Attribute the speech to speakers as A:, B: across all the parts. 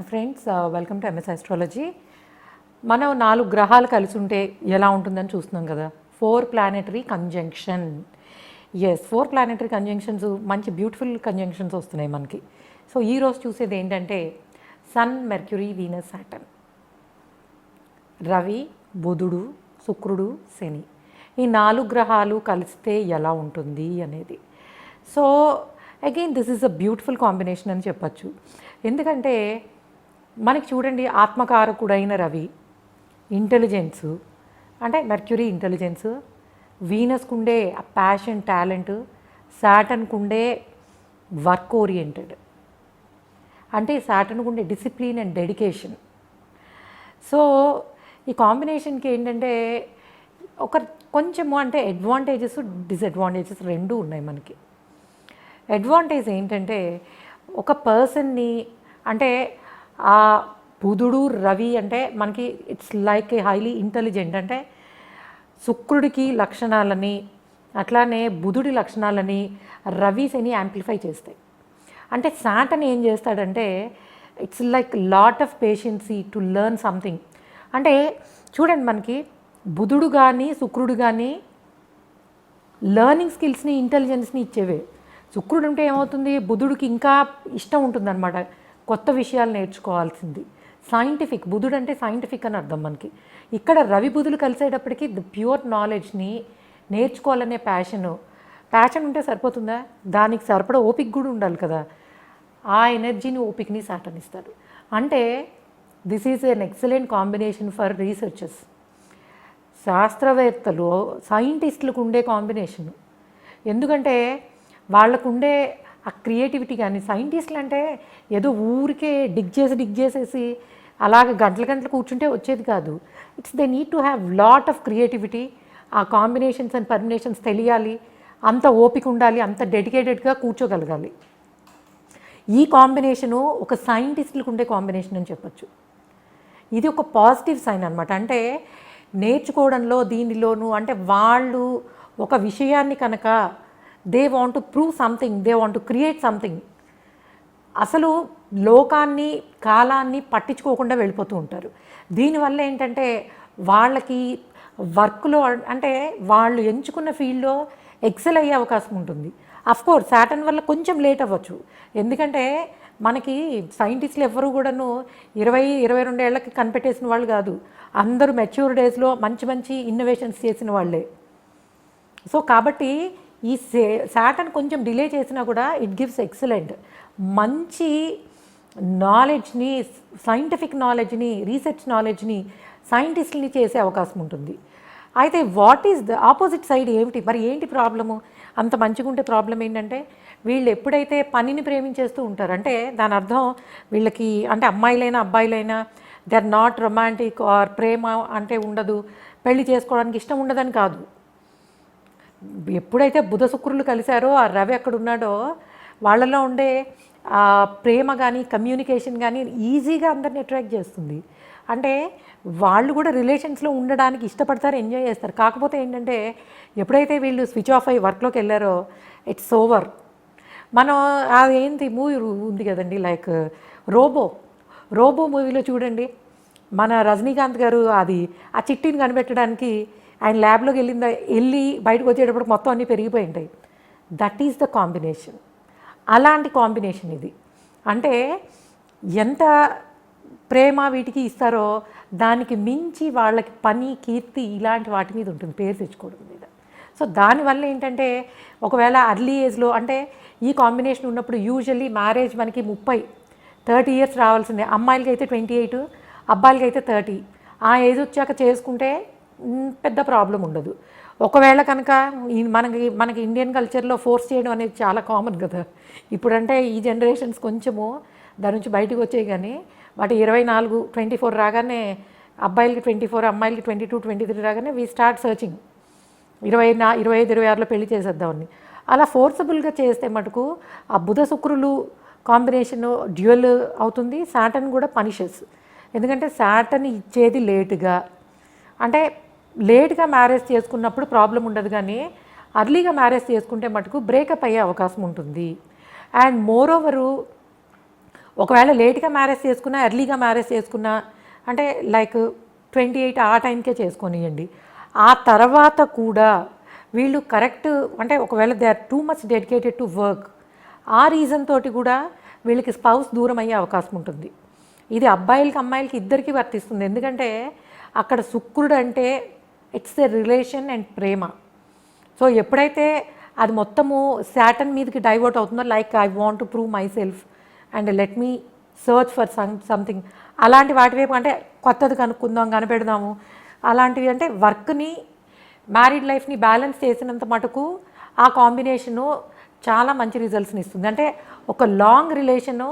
A: Friends, welcome to MS astrology. మనం 4 గ్రహాలు కలిసి ఉంటే ఎలా ఉంటుందని చూస్తున్నాం కదా. 4 planetary conjunction. Yes, 4 planetary conjunctions మంచి బ్యూటిఫుల్ కంజంక్షన్స్ వస్తున్నాయి మనకి. సో ఈరోజు చూసేది ఏంటంటే Sun, Mercury, Venus, Saturn, Ravi, బుధుడు, శుక్రుడు, శని, ఈ 4 గ్రహాలు కలిస్తే ఎలా ఉంటుంది అనేది. So again this is a beautiful combination అని చెప్పచ్చు. ఎందుకంటే మనకి చూడండి, ఆత్మకారకుడైన రవి ఇంటెలిజెన్సు, అంటే మెర్క్యూరీ ఇంటెలిజెన్స్, వీనస్కు ఉండే ప్యాషన్, టాలెంట్, సాటర్న్కు ఉండే వర్క్ ఓరియంటెడ్, అంటే సాటర్న్కు ఉండే డిసిప్లిన్ అండ్ డెడికేషన్. సో ఈ కాంబినేషన్కి ఏంటంటే ఒక కొంచెము అంటే అడ్వాంటేజెస్, డిసడ్వాంటేజెస్ రెండూ ఉన్నాయి మనకి. అడ్వాంటేజ్ ఏంటంటే ఒక పర్సన్ని, అంటే ఆ బుధుడు, రవి అంటే మనకి it's like a highly intelligent, అంటే శుక్రుడికి లక్షణాలని అట్లానే బుధుడి లక్షణాలని రవి, శని యాంప్లిఫై చేస్తాయి. అంటే సాటర్న్ ఏం చేస్తాడంటే it's like lot of patience to learn something. అంటే చూడండి, మనకి బుధుడు కానీ శుక్రుడు కానీ లెర్నింగ్ స్కిల్స్ని, ఇంటెలిజెన్స్ని ఇచ్చేవే. శుక్రుడు ఉంటే ఏమవుతుంది, బుధుడికి ఇంకా ఇష్టం ఉంటుందన్నమాట, కొత్త విషయాలు నేర్చుకోవాల్సింది. సైంటిఫిక్, బుధుడు అంటే సైంటిఫిక్ అని అర్థం మనకి. ఇక్కడ రవి బుధులు కలిసేటప్పటికి ది ప్యూర్ నాలెడ్జ్ని నేర్చుకోవాలనే ప్యాషన్ ఉంటే సరిపోతుందా, దానికి సరిపడా ఓపిక కూడా ఉండాలి కదా. ఆ ఎనర్జీని, ఓపికని సాటర్న్ ఇస్తాడు. అంటే this is an excellent combination for researchers. శాస్త్రవేత్తలు, సైంటిస్టులకు ఉండే కాంబినేషను. ఎందుకంటే వాళ్ళకు ఉండే ఆ క్రియేటివిటీ. కానీ సైంటిస్టులు అంటే ఏదో ఊరికే డిగ్ చేసేసి అలాగ గంటలు కూర్చుంటే వచ్చేది కాదు. It's they need to have lot of creativity. ఆ కాంబినేషన్స్ అండ్ పర్మినేషన్స్ తెలియాలి, అంత ఓపిక ఉండాలి, అంత డెడికేటెడ్గా కూర్చోగలగాలి. ఈ కాంబినేషను ఒక సైంటిస్టులకు ఉండే కాంబినేషన్ అని చెప్పచ్చు. ఇది ఒక పాజిటివ్ సైన్ అనమాట. అంటే నేర్చుకోవడంలో, దీనిలోనూ అంటే వాళ్ళు ఒక విషయాన్ని కనుక they want to prove something, they want to create something, అసలు లోకాన్ని, కాలాన్ని పట్టించుకోకుండా వెళ్ళిపోతూ ఉంటారు. దీనివల్ల ఏంటంటే వాళ్ళకి వర్క్లో, అంటే వాళ్ళు ఎంచుకున్న ఫీల్డ్లో ఎక్సెల్ అయ్యే అవకాశం ఉంటుంది. అఫ్కోర్స్ సాటర్న్ వల్ల కొంచెం లేట్ అవ్వచ్చు. ఎందుకంటే మనకి సైంటిస్టులు ఎవ్వరూ కూడాను 20-22 ఏళ్ళకి కనిపెట్టేసిన వాళ్ళు కాదు. అందరూ మెచ్యూర్ డేస్లో మంచి ఇన్నోవేషన్స్ చేసిన వాళ్ళే. సో కాబట్టి ఈ సాటర్న్ కొంచెం డిలే చేసినా కూడా ఇట్ గివ్స్ ఎక్సలెంట్ మంచి నాలెడ్జ్ని, సైంటిఫిక్ నాలెడ్జ్ని, రీసెర్చ్ నాలెడ్జ్ని సైంటిస్టులని చేసే అవకాశం ఉంటుంది. అయితే what is the opposite side ఏమిటి, మరి ఏంటి ప్రాబ్లము? అంత మంచిగా ఉంటే ప్రాబ్లం ఏంటంటే వీళ్ళు ఎప్పుడైతే పనిని ప్రేమించేస్తూ ఉంటారు, అంటే దాని అర్థం వీళ్ళకి, అంటే అమ్మాయిలైనా అబ్బాయిలైనా they are not romantic or ప్రేమ అంటే ఉండదు, పెళ్లి చేసుకోవడానికి ఇష్టం ఉండదని కాదు. ఎప్పుడైతే బుధ శుక్రులు కలిశారో, ఆ రవి అక్కడ ఉన్నాడో, వాళ్ళలో ఉండే ప్రేమ కానీ, కమ్యూనికేషన్ కానీ ఈజీగా అందరిని అట్రాక్ట్ చేస్తుంది. అంటే వాళ్ళు కూడా రిలేషన్స్లో ఉండడానికి ఇష్టపడతారు, ఎంజాయ్ చేస్తారు. కాకపోతే ఏంటంటే ఎప్పుడైతే వీళ్ళు స్విచ్ ఆఫ్ అయ్యి వర్క్లోకి వెళ్ళారో ఇట్స్ ఓవర్. మనం అదేంటి మూవీ ఉంది కదండి, లైక్ రోబో మూవీలో చూడండి, మన రజనీకాంత్ గారు అది ఆ చిట్టిని కనిపెట్టడానికి ఆయన ల్యాబ్లోకి వెళ్ళి బయటకు వచ్చేటప్పుడు మొత్తం అన్నీ పెరిగిపోయి ఉంటాయి. That is the combination. అలాంటి కాంబినేషన్ ఇది. అంటే ఎంత ప్రేమ వీటికి ఇస్తారో దానికి మించి వాళ్ళకి పని, కీర్తి ఇలాంటి వాటి మీద ఉంటుంది, పేరు తెచ్చుకోవడం మీద. సో దానివల్ల ఏంటంటే ఒకవేళ అర్లీ ఏజ్లో, అంటే ఈ కాంబినేషన్ ఉన్నప్పుడు యూజువల్లీ మ్యారేజ్ మనకి 30 years రావాల్సిందే. అమ్మాయిలకి అయితే 28, అబ్బాయిలకి అయితే 30. ఆ ఏజ్ వచ్చాక చేసుకుంటే పెద్ద ప్రాబ్లం ఉండదు. ఒకవేళ కనుక మనకి ఇండియన్ కల్చర్లో ఫోర్స్ చేయడం అనేది చాలా కామన్ కదా. ఇప్పుడంటే ఈ జనరేషన్స్ కొంచెము దాని నుంచి బయటకు వచ్చాయి. కానీ వాటి 24, 24 రాగానే, అబ్బాయిలకి 24, అమ్మాయిలకి 22, 23 రాగానే వీ స్టార్ట్ సర్చింగ్ 25, 26లో పెళ్లి చేసేద్దామని. అలా ఫోర్సబుల్గా చేస్తే మటుకు ఆ బుధ శుక్రులు కాంబినేషన్ డ్యూయల్ అవుతుంది. సాటర్న్ కూడా పనిషెస్. ఎందుకంటే సాటర్న్ ఇచ్చేది లేటుగా, అంటే లేట్గా మ్యారేజ్ చేసుకున్నప్పుడు ప్రాబ్లం ఉండదు. కానీ అర్లీగా మ్యారేజ్ చేసుకుంటే మటుకు బ్రేకప్ అయ్యే అవకాశం ఉంటుంది. అండ్ మోరోవరు ఒకవేళ లేట్గా మ్యారేజ్ చేసుకున్నా, ఎర్లీగా మ్యారేజ్ చేసుకున్నా, అంటే లైక్ 28 ఆ టైంకే చేసుకొనియండి. ఆ తర్వాత కూడా వీళ్ళు కరెక్ట్, అంటే ఒకవేళ they are too much dedicated to work, ఆ రీజన్ తోటి కూడా వీళ్ళకి స్పౌస్ దూరం అయ్యే అవకాశం ఉంటుంది. ఇది అబ్బాయిలకి అమ్మాయిలకి ఇద్దరికీ వర్తిస్తుంది. ఎందుకంటే అక్కడ శుక్రుడు అంటే it's a relation and Prema. So ఎప్పుడైతే అది మొత్తము శాటర్న్ మీదకి డైవర్ట్ అవుతుందో, like I want to prove my self and let me search for something, అలాంటి వాటి వైపు, అంటే కొత్తది కనుక్కుందాం, కనిపెడదాము, అలాంటివి, అంటే వర్క్ని మ్యారీడ్ లైఫ్ని బ్యాలెన్స్ చేసినంత మటుకు ఆ కాంబినేషను చాలా మంచి రిజల్ట్స్ని ఇస్తుంది. అంటే ఒక లాంగ్ రిలేషను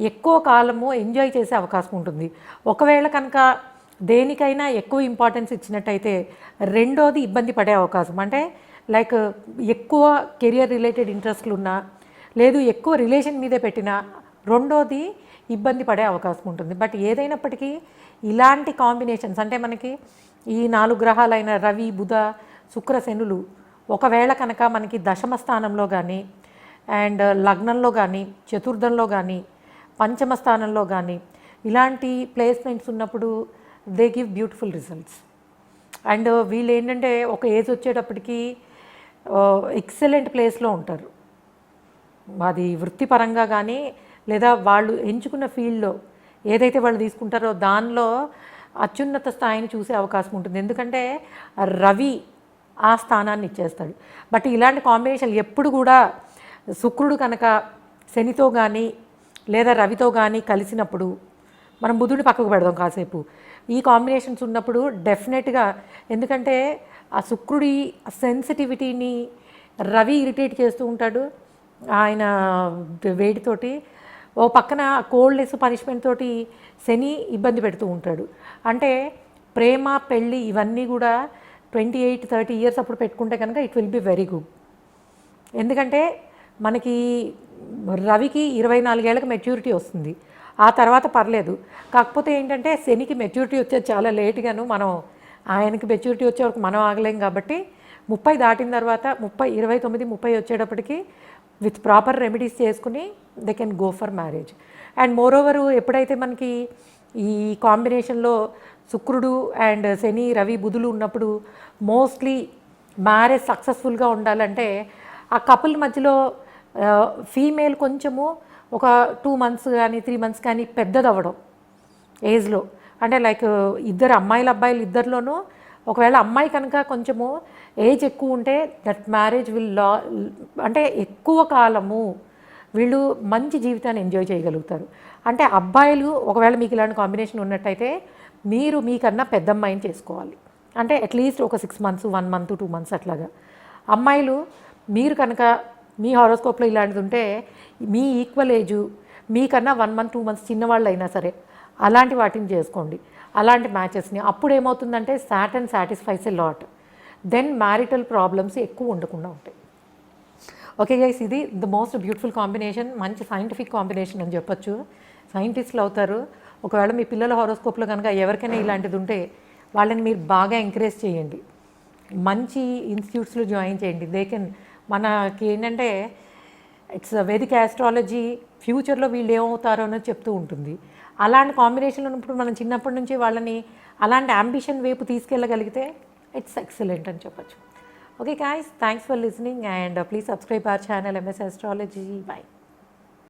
A: ఎక్కువ కాలము ఎంజాయ్ చేసే అవకాశం ఉంటుంది. ఒకవేళ కనుక దేనికైనా ఎక్కువ ఇంపార్టెన్స్ ఇచ్చినట్టయితే రెండోది ఇబ్బంది పడే అవకాశం, అంటే లైక్ ఎక్కువ కెరియర్ రిలేటెడ్ ఇంట్రెస్ట్లు ఉన్నా, లేదు ఎక్కువ రిలేషన్ మీదే పెట్టినా రెండోది ఇబ్బంది పడే అవకాశం ఉంటుంది. బట్ ఏదైనప్పటికీ ఇలాంటి కాంబినేషన్స్, అంటే మనకి ఈ 4 గ్రహాలైన రవి, బుధ, శుక్ర, శనులు ఒకవేళ కనుక మనకి దశమ స్థానంలో కానీ, అండ్ లగ్నంలో కానీ, చతుర్థంలో కానీ, పంచమ స్థానంలో కానీ ఇలాంటి ప్లేస్మెంట్స్ ఉన్నప్పుడు they give beautiful results. And వీళ్ళు ఏంటంటే ఒక ఏజ్ వచ్చేటప్పటికి ఎక్సలెంట్ ప్లేస్లో ఉంటారు. అది వృత్తిపరంగా కానీ, లేదా వాళ్ళు ఎంచుకున్న ఫీల్డ్లో ఏదైతే వాళ్ళు తీసుకుంటారో దానిలో అత్యున్నత స్థాయిని చూసే అవకాశం ఉంటుంది. ఎందుకంటే రవి ఆ స్థానాన్ని ఇచ్చేస్తాడు. బట్ ఇలాంటి కాంబినేషన్ ఎప్పుడు కూడా శుక్రుడు కనుక శనితో కానీ లేదా రవితో కానీ కలిసినప్పుడు, మనం బుధుడిని పక్కకు పెడదాం కాసేపు, ఈ కాంబినేషన్స్ ఉన్నప్పుడు డెఫినెట్గా, ఎందుకంటే ఆ శుక్రుడి సెన్సిటివిటీని రవి ఇరిటేట్ చేస్తూ ఉంటాడు ఆయన వేడితోటి, ఓ పక్కన కోల్డ్నెస్ పనిష్మెంట్ తోటి శని ఇబ్బంది పెడుతూ ఉంటాడు. అంటే ప్రేమ, పెళ్ళి ఇవన్నీ కూడా 28-30 ఇయర్స్ అప్పుడు పెట్టుకుంటే కనుక it will be very good. ఎందుకంటే మనకి రవికి 24 ఏళ్ళకి మెచ్యూరిటీ వస్తుంది, ఆ తర్వాత పర్లేదు. కాకపోతే ఏంటంటే శనికి మెచ్యూరిటీ వచ్చేది చాలా లేట్గాను, మనం ఆయనకి మెచ్యూరిటీ వచ్చే వరకు మనం ఆగలేం. కాబట్టి 30 దాటిన తర్వాత 29, 30 వచ్చేటప్పటికి విత్ ప్రాపర్ రెమెడీస్ చేసుకుని they can go for marriage. And moreover ఎప్పుడైతే మనకి ఈ కాంబినేషన్లో శుక్రుడు అండ్ శని, రవి, బుధులు ఉన్నప్పుడు మోస్ట్లీ మ్యారేజ్ సక్సెస్ఫుల్గా ఉండాలంటే ఆ కపుల్ మధ్యలో ఫీమేల్ కొంచెము ఒక 2 months కానీ 3 months కానీ పెద్దదవ్వడం ఏజ్లో, అంటే లైక్ ఇద్దరు అమ్మాయిలు అబ్బాయిలు ఇద్దరిలోనూ ఒకవేళ అమ్మాయి కనుక కొంచెము ఏజ్ ఎక్కువ ఉంటే దట్ మ్యారేజ్ విల్ అంటే ఎక్కువ కాలము వీళ్ళు మంచి జీవితాన్ని ఎంజాయ్ చేయగలుగుతారు. అంటే అబ్బాయిలు ఒకవేళ మీకు ఇలాంటి కాంబినేషన్ ఉన్నట్టయితే మీరు మీకన్నా పెద్ద అమ్మాయిని చేసుకోవాలి, అంటే అట్లీస్ట్ ఒక 6 months, 1 month, 2 months అట్లాగా. అమ్మాయిలు మీరు కనుక మీ హారోస్కోప్లో ఇలాంటిది ఉంటే మీ ఈక్వల్ ఏజు మీకన్నా 1 month, 2 months చిన్నవాళ్ళు అయినా సరే అలాంటి వాటిని చేసుకోండి, అలాంటి మ్యాచెస్ని. అప్పుడు ఏమవుతుందంటే Saturn satisfies a lot, then marital problems ఎక్కువ ఉండకుండా ఉంటాయి. ఓకే గైస్, ఇది ద మోస్ట్ బ్యూటిఫుల్ కాంబినేషన్, మంచి సైంటిఫిక్ కాంబినేషన్ అని చెప్పొచ్చు. సైంటిస్టులు అవుతారు. ఒకవేళ మీ పిల్లల హారోస్కోప్లో కనుక ఎవరికైనా ఇలాంటిది ఉంటే వాళ్ళని మీరు బాగా ఎంకరేజ్ చేయండి, మంచి ఇన్స్టిట్యూట్స్లో జాయిన్ చేయండి. దే కెన్, మనకి ఏంటంటే ఇట్స్ వేదిక్ ఆస్ట్రాలజీ ఫ్యూచర్లో వీళ్ళు ఏమవుతారో అనేది చెప్తూ ఉంటుంది. అలాంటి కాంబినేషన్లో ఉన్నప్పుడు మనం చిన్నప్పటి నుంచి వాళ్ళని అలాంటి అంబిషన్ వైపు తీసుకెళ్ళగలిగితే ఇట్స్ ఎక్సలెంట్ అని చెప్పచ్చు. Okay guys, thanks for listening and please subscribe our channel MS Astrology. Bye.